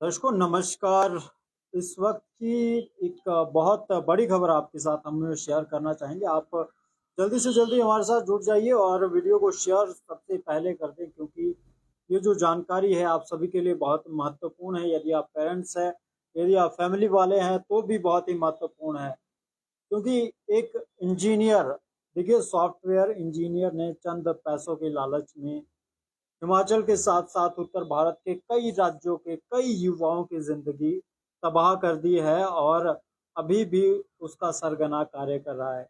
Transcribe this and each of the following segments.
दर्शकों नमस्कार। इस वक्त की एक बहुत बड़ी खबर आपके साथ हम शेयर करना चाहेंगे। आप जल्दी से जल्दी हमारे साथ जुड़ जाइए और वीडियो को शेयर सबसे पहले कर दें, क्योंकि ये जो जानकारी है आप सभी के लिए बहुत महत्वपूर्ण है। यदि आप पेरेंट्स हैं, यदि आप फैमिली वाले हैं तो भी बहुत ही महत्वपूर्ण है। क्योंकि एक इंजीनियर, देखिए सॉफ्टवेयर इंजीनियर ने चंद पैसों के लालच में हिमाचल के साथ साथ उत्तर भारत के कई राज्यों के कई युवाओं की जिंदगी तबाह कर दी है और अभी भी उसका सरगना कार्य कर रहा है।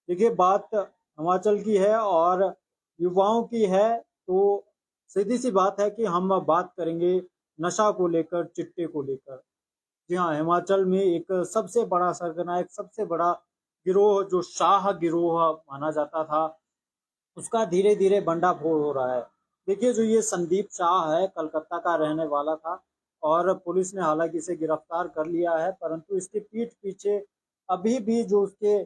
देखिए बात हिमाचल की है और युवाओं की है, तो सीधी सी बात है कि हम बात करेंगे नशा को लेकर, चिट्टे को लेकर। जी हाँ, हिमाचल में एक सबसे बड़ा सरगना, एक सबसे बड़ा गिरोह जो शाह गिरोह माना जाता था, उसका धीरे धीरे भंडाफोड़ हो रहा है। देखिए जो ये संदीप शाह है, कलकत्ता का रहने वाला था और पुलिस ने हालांकि इसे गिरफ्तार कर लिया है, परंतु इसके पीठ पीछे अभी भी जो उसके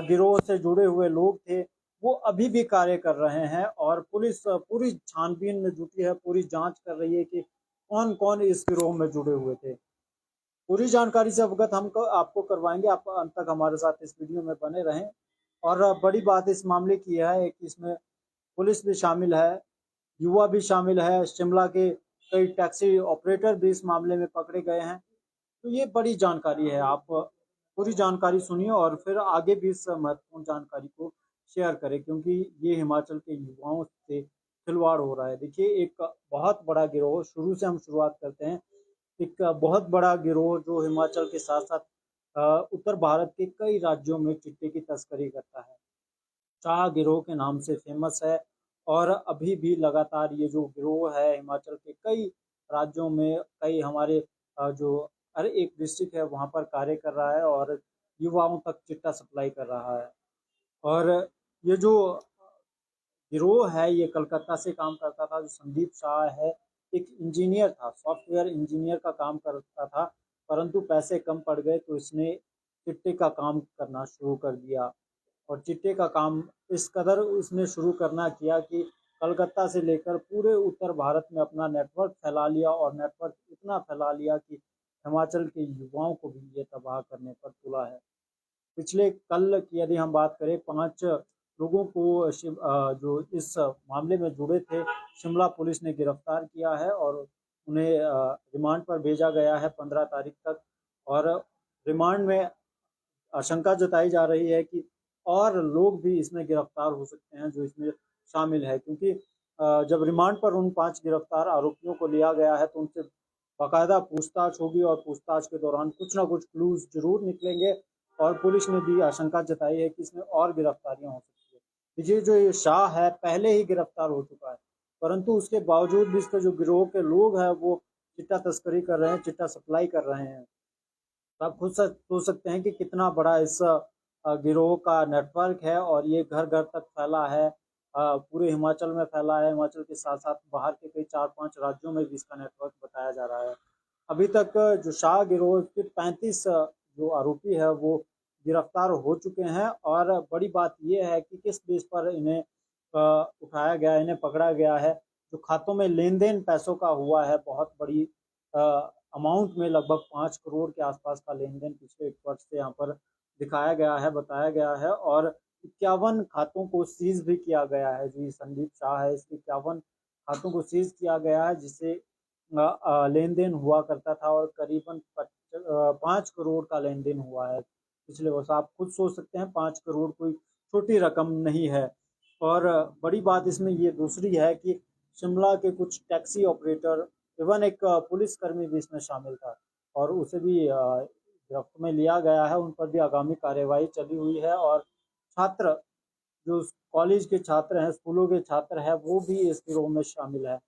गिरोह से जुड़े हुए लोग थे वो अभी भी कार्य कर रहे हैं और पुलिस पूरी छानबीन में जुटी है, पूरी जांच कर रही है कि कौन कौन इस गिरोह में जुड़े हुए थे। पूरी जानकारी से अवगत हम आपको करवाएंगे। आप अंत तक हमारे साथ इस वीडियो में बने रहें। और बड़ी बात इस मामले की है कि इसमें पुलिस भी शामिल है, युवा भी शामिल है, शिमला के कई टैक्सी ऑपरेटर भी इस मामले में पकड़े गए हैं। तो ये बड़ी जानकारी है, आप पूरी जानकारी सुनिए और फिर आगे भी इस महत्वपूर्ण जानकारी को शेयर करें, क्योंकि ये हिमाचल के युवाओं से खिलवाड़ हो रहा है। देखिए एक बहुत बड़ा गिरोह, शुरू से हम शुरुआत करते हैं। एक बहुत बड़ा गिरोह जो हिमाचल के साथ साथ उत्तर भारत के कई राज्यों में चिट्टे की तस्करी करता है, शाह गिरोह के नाम से फेमस है। और अभी भी लगातार ये जो गिरोह है हिमाचल के कई राज्यों में, कई हमारे जो हर एक डिस्ट्रिक्ट है वहाँ पर कार्य कर रहा है और युवाओं तक चिट्टा सप्लाई कर रहा है। और ये जो गिरोह है ये कलकत्ता से काम करता था। जो संदीप शाह है एक इंजीनियर था, सॉफ्टवेयर इंजीनियर का काम करता था, परंतु पैसे कम पड़ गए तो इसने चिट्टे का काम करना शुरू कर दिया। और चिट्टे का काम इस कदर उसने शुरू करना किया कि कलकत्ता से लेकर पूरे उत्तर भारत में अपना नेटवर्क फैला लिया और नेटवर्क इतना फैला लिया कि हिमाचल के युवाओं को भी ये तबाह करने पर तुला है। पिछले कल की यदि हम बात करें, 5 लोगों को जो इस मामले में जुड़े थे शिमला पुलिस ने गिरफ्तार किया है और उन्हें रिमांड पर भेजा गया है 15 तारीख तक। और रिमांड में आशंका जताई जा रही है कि और लोग भी इसमें गिरफ्तार हो सकते हैं जो इसमें शामिल है, क्योंकि जब रिमांड पर उन 5 गिरफ्तार आरोपियों को लिया गया है तो उनसे बाकायदा पूछताछ होगी और पूछताछ के दौरान कुछ ना कुछ क्लूज जरूर निकलेंगे। और पुलिस ने भी आशंका जताई है कि इसमें और गिरफ्तारियां हो सकती है। देखिए जो ये शाह है पहले ही गिरफ्तार हो चुका है, परंतु उसके बावजूद भी इसके जो गिरोह के लोग हैं वो चिट्टा तस्करी कर रहे हैं, चिट्टा सप्लाई कर रहे हैं। तो आप खुद सोच सकते हैं कि कितना बड़ा इस गिरोह का नेटवर्क है और ये घर घर तक फैला है, पूरे हिमाचल में फैला है। हिमाचल के साथ साथ बाहर के कई 4-5 राज्यों में भी इसका नेटवर्क बताया जा रहा है। अभी तक जो शाह गिरोह के 35 जो आरोपी है वो गिरफ्तार हो चुके हैं। और बड़ी बात यह है कि किस बेस पर इन्हें उठाया गया, इन्हें पकड़ा गया है। जो खातों में लेन देन पैसों का हुआ है, बहुत बड़ी अमाउंट में, लगभग 5 करोड़ के आसपास का लेन देन पिछले 1 वर्ष से यहाँ पर दिखाया गया है, बताया गया है। और 51 खातों को सीज भी किया गया है। जो ये संदीप शाह है इसके 51 खातों को सीज किया गया है, जिससे लेन देन हुआ करता था और करीबन 5 करोड़ का लेन देन हुआ है पिछले वर्ष। आप खुद सोच सकते हैं 5 करोड़ कोई छोटी रकम नहीं है। और बड़ी बात इसमें ये दूसरी है कि शिमला के कुछ टैक्सी ऑपरेटर, इवन एक पुलिस कर्मी भी इसमें शामिल था और उसे भी गिरफ्त में लिया गया है। उन पर भी आगामी कार्यवाही चली हुई है। और छात्र, जो कॉलेज के छात्र हैं, स्कूलों के छात्र हैं, वो भी इस गिरोह में शामिल है।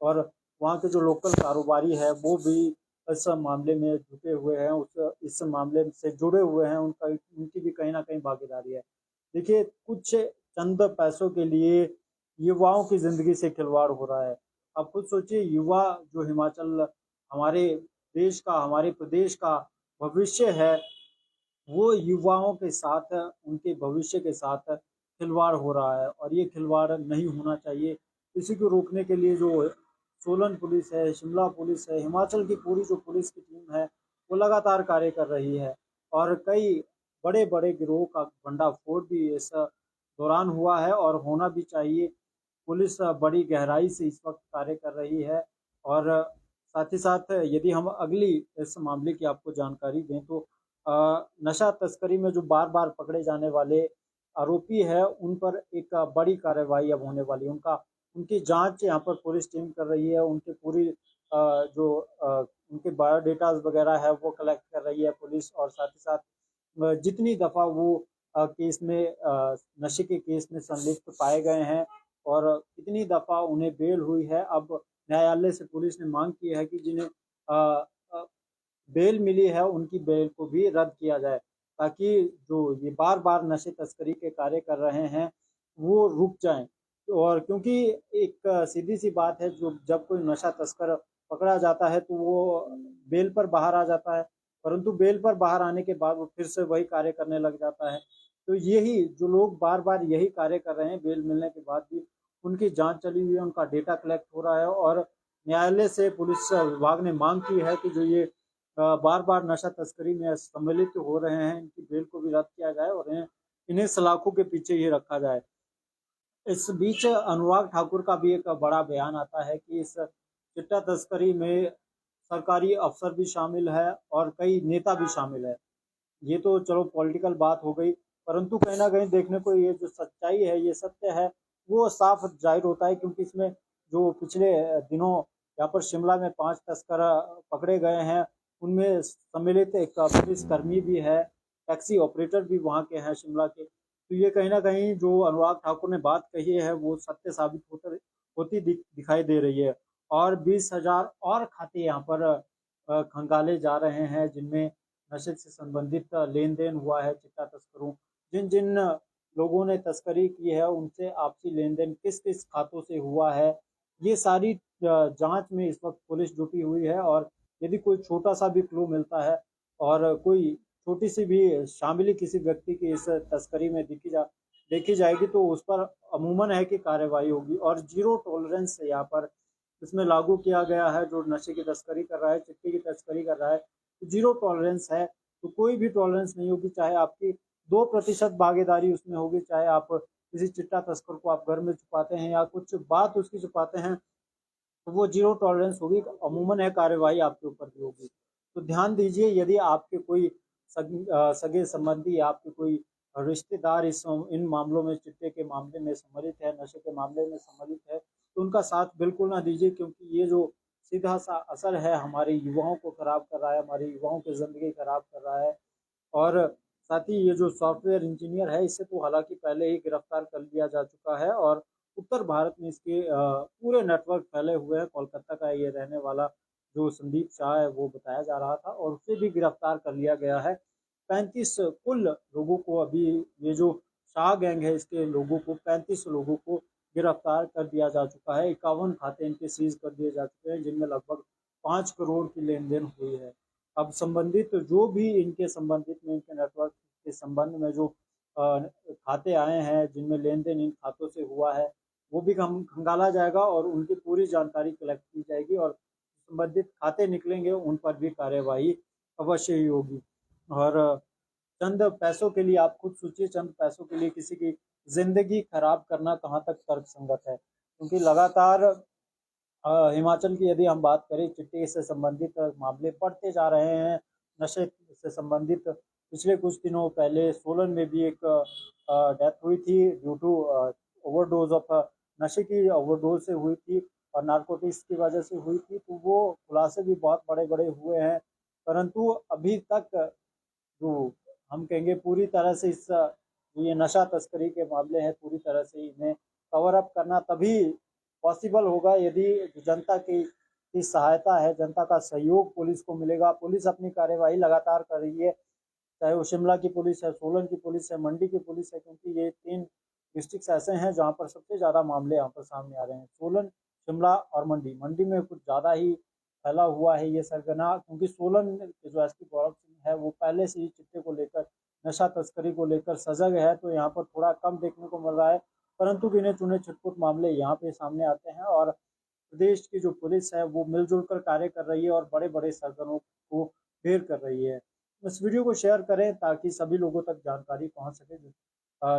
और वहाँ के जो लोकल कारोबारी है वो भी इस मामले में जुटे हुए हैं, उस इस मामले से जुड़े हुए हैं, उनका उनकी भी कहीं ना कहीं भागीदारी है। देखिए कुछ चंद पैसों के लिए युवाओं की जिंदगी से खिलवाड़ हो रहा है। अब खुद सोचिए, युवा जो हिमाचल, हमारे देश का, हमारे प्रदेश का भविष्य है, वो युवाओं के साथ, उनके भविष्य के साथ खिलवाड़ हो रहा है और ये खिलवाड़ नहीं होना चाहिए। इसी को रोकने के लिए जो सोलन पुलिस है, शिमला पुलिस है, हिमाचल की पूरी जो पुलिस की टीम है वो लगातार कार्य कर रही है। और कई बड़े बड़े गिरोह का भंडाफोड़ भी इस दौरान हुआ है और होना भी चाहिए। पुलिस बड़ी गहराई से इस वक्त कार्य कर रही है। और साथ ही साथ यदि हम अगली इस मामले की आपको जानकारी दें तो नशा तस्करी में जो बार बार पकड़े जाने वाले आरोपी है उन पर एक बड़ी कार्रवाई अब होने वाली है। उनकी जांच यहाँ पर पुलिस टीम कर रही है। उनकी पूरी जो उनके बायोडेटाज वगैरह है वो कलेक्ट कर रही है पुलिस। और साथ ही साथ जितनी दफ़ा वो केस में नशे के केस में संलिप्त पाए गए हैं और कितनी दफ़ा उन्हें बेल हुई है, अब न्यायालय से पुलिस ने मांग की है कि जिन्हें अ, अ, बेल मिली है उनकी बेल को भी रद्द किया जाए, ताकि जो ये बार बार नशे तस्करी के कार्य कर रहे हैं वो रुक जाएं। और क्योंकि एक सीधी सी बात है, जो जब कोई नशा तस्कर पकड़ा जाता है तो वो बेल पर बाहर आ जाता है, परंतु बेल पर बाहर आने के बाद वो फिर से वही कार्य करने लग जाता है। तो यही जो लोग बार बार यही कार्य कर रहे हैं बेल मिलने के बाद भी, उनकी जांच चली हुई है, उनका डेटा कलेक्ट हो रहा है। और न्यायालय से पुलिस विभाग ने मांग की है कि जो ये बार बार नशा तस्करी में सम्मिलित हो रहे हैं इनकी बेल को भी रद्द किया जाए और इन्हें सलाखों के पीछे ही रखा जाए। इस बीच अनुराग ठाकुर का भी एक बड़ा बयान आता है कि इस चिट्टा तस्करी में सरकारी अफसर भी शामिल है और कई नेता भी शामिल है। ये तो चलो पॉलिटिकल बात हो गई, परंतु कहीं ना कहीं देखने को ये जो सच्चाई है, ये सत्य है, वो साफ जाहिर होता है। क्योंकि इसमें जो पिछले दिनों यहाँ पर शिमला में 5 तस्कर पकड़े गए हैं, उनमें सम्मिलित एक पुलिस कर्मी भी है, टैक्सी ऑपरेटर भी वहाँ के हैं शिमला के। तो ये कहीं ना कहीं जो अनुराग ठाकुर ने बात कही है वो सत्य साबित होती दिखाई दे रही है। और 20,000 और खाते यहाँ पर खंगाले जा रहे हैं जिनमें नशे से संबंधित लेन देन हुआ है। चिट्टा तस्करों, जिन जिन लोगों ने तस्करी की है उनसे आपसी लेन देन किस किस खातों से हुआ है, ये सारी जांच में इस वक्त पुलिस जुटी हुई है। और यदि कोई छोटा सा भी क्लू मिलता है और कोई छोटी सी भी शामिली किसी व्यक्ति की इस तस्करी में देखी जाएगी तो उस पर अमूमन है कि कार्रवाई होगी। और जीरो टॉलरेंस यहाँ पर इसमें लागू किया गया है। जो नशे की तस्करी कर रहा है, चिट्टे की तस्करी कर रहा है, तो जीरो टॉलरेंस है। तो कोई भी टॉलरेंस नहीं होगी, चाहे आपकी 2% भागीदारी उसमें होगी, चाहे आप किसी चिट्टा तस्कर को आप घर में छुपाते हैं या कुछ बात उसकी छुपाते हैं, तो वो जीरो टॉलरेंस होगी, अमूमन है कार्रवाई आपके ऊपर भी होगी। तो ध्यान दीजिए, यदि आपके कोई सगे संबंधी या आपके कोई रिश्तेदार इन मामलों में, चिट्टे के मामले में सम्मिलित है, नशे के मामले में सम्मिलित है, तो उनका साथ बिल्कुल ना दीजिए। क्योंकि ये जो सीधा सा असर है हमारे युवाओं को खराब कर रहा है, हमारे युवाओं की ज़िंदगी खराब कर रहा है। और साथ ही ये जो सॉफ्टवेयर इंजीनियर है इसे तो हालांकि पहले ही गिरफ्तार कर लिया जा चुका है और उत्तर भारत में इसके पूरे नेटवर्क फैले हुए हैं। कोलकाता का ये रहने वाला जो संदीप शाह है वो बताया जा रहा था और उसे भी गिरफ्तार कर लिया गया है। 35 कुल लोगों को अभी, ये जो शाह गैंग है इसके लोगों को, 35 लोगों को गिरफ्तार कर दिया जा चुका है। 51 खाते इनके सीज कर दिए जा चुके हैं जिनमें लगभग 5 करोड़ की लेन देन हुई है। अब संबंधित जो भी इनके संबंधित में, इनके नेटवर्क के संबंध में जो खाते आए हैं जिनमें लेन देन इन खातों से हुआ है, वो भी खंगाला जाएगा और उनकी पूरी जानकारी कलेक्ट की जाएगी और संबंधित खाते निकलेंगे उन पर भी कार्यवाही अवश्य ही होगी। और चंद पैसों के लिए आप खुद सोचिए, चंद पैसों के लिए किसी की जिंदगी खराब करना कहाँ तक तर्क संगत है। क्योंकि लगातार हिमाचल की यदि हम बात करें, चिट्टे से संबंधित मामले बढ़ते जा रहे हैं। नशे से संबंधित पिछले कुछ दिनों पहले सोलन में भी एक डेथ हुई थी ड्यू टू ओवरडोज ऑफ, नशे की ओवरडोज से हुई थी और नारकोटिक्स की वजह से हुई थी। तो वो खुलासे भी बहुत बड़े बड़े हुए हैं, परंतु अभी तक जो हम कहेंगे पूरी तरह से इस ये नशा तस्करी के मामले हैं, पूरी तरह से इन्हें कवर अप करना तभी पॉसिबल होगा यदि जनता की सहायता है, जनता का सहयोग पुलिस को मिलेगा। पुलिस अपनी कार्यवाही लगातार कर रही है, चाहे वो शिमला की पुलिस है, सोलन की पुलिस है, मंडी की पुलिस है। क्योंकि ये 3 डिस्ट्रिक्ट ऐसे हैं जहाँ पर सबसे ज़्यादा मामले यहाँ पर सामने आ रहे हैं, सोलन, शिमला और मंडी। मंडी में कुछ ज़्यादा ही फैला हुआ है ये सरगना, क्योंकि सोलन के जो एसपी गौरव सिंह है वो पहले से ही चिट्टे को लेकर, नशा तस्करी को लेकर सजग है, तो यहाँ पर थोड़ा कम देखने को मिल रहा है। परंतु गिने चुने छिटपुट मामले यहाँ पे सामने आते हैं और प्रदेश की जो पुलिस है वो मिलजुल कर कार्य कर रही है और बड़े बड़े सरगनों को ढेर कर रही है। इस वीडियो को शेयर करें ताकि सभी लोगों तक जानकारी पहुंच सके।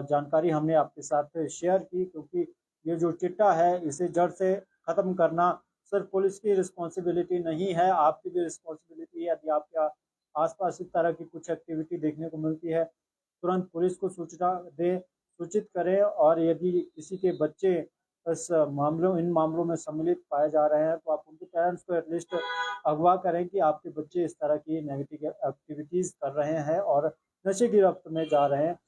जानकारी हमने आपके साथ शेयर की, क्योंकि ये जो चिट्टा है इसे जड़ से खत्म करना सिर्फ पुलिस की रिस्पॉन्सिबिलिटी नहीं है, आपकी भी रिस्पॉन्सिबिलिटी है। यदि आपके आसपास इस तरह की कुछ एक्टिविटी देखने को मिलती है, तुरंत पुलिस को सूचना दें, सूचित करें। और यदि किसी के बच्चे इन मामलों में सम्मिलित पाए जा रहे हैं तो आप उनके पेरेंट्स को एटलीस्ट अगवा करें कि आपके बच्चे इस तरह की नेगेटिव एक्टिविटीज़ कर रहे हैं और नशे की रफ्त में जा रहे हैं।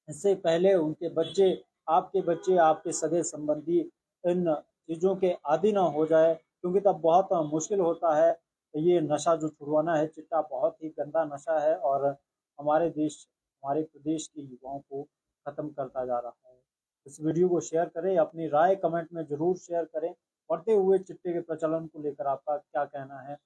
इससे पहले उनके बच्चे, आपके सगे संबंधी इन चीज़ों के आदि ना हो जाए, क्योंकि तब बहुत मुश्किल होता है। ये नशा जो छुड़वाना है, चिट्टा बहुत ही गंदा नशा है और हमारे प्रदेश के युवाओं को ख़त्म करता जा रहा है। इस वीडियो को शेयर करें, अपनी राय कमेंट में ज़रूर शेयर करें। बढ़ते हुए चिट्टे के प्रचलन को लेकर आपका क्या कहना है?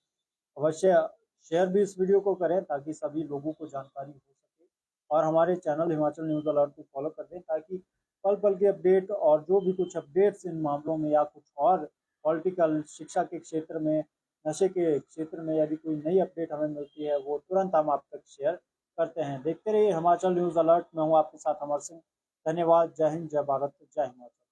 अवश्य शेयर भी इस वीडियो को करें ताकि सभी लोगों को जानकारी हो सके। और हमारे चैनल हिमाचल न्यूज़ अलर्ट को फॉलो कर दें ताकि पल पल के अपडेट और जो भी कुछ अपडेट्स इन मामलों में या कुछ और पॉलिटिकल, शिक्षा के क्षेत्र में, नशे के क्षेत्र में यदि कोई नई अपडेट हमें मिलती है वो तुरंत हम आप तक शेयर करते हैं। देखते रहिए हिमाचल न्यूज़ अलर्ट। मैं हूँ आपके साथ अमर सिंह। धन्यवाद। जय हिंद, जय भारत, जय हिमाचल।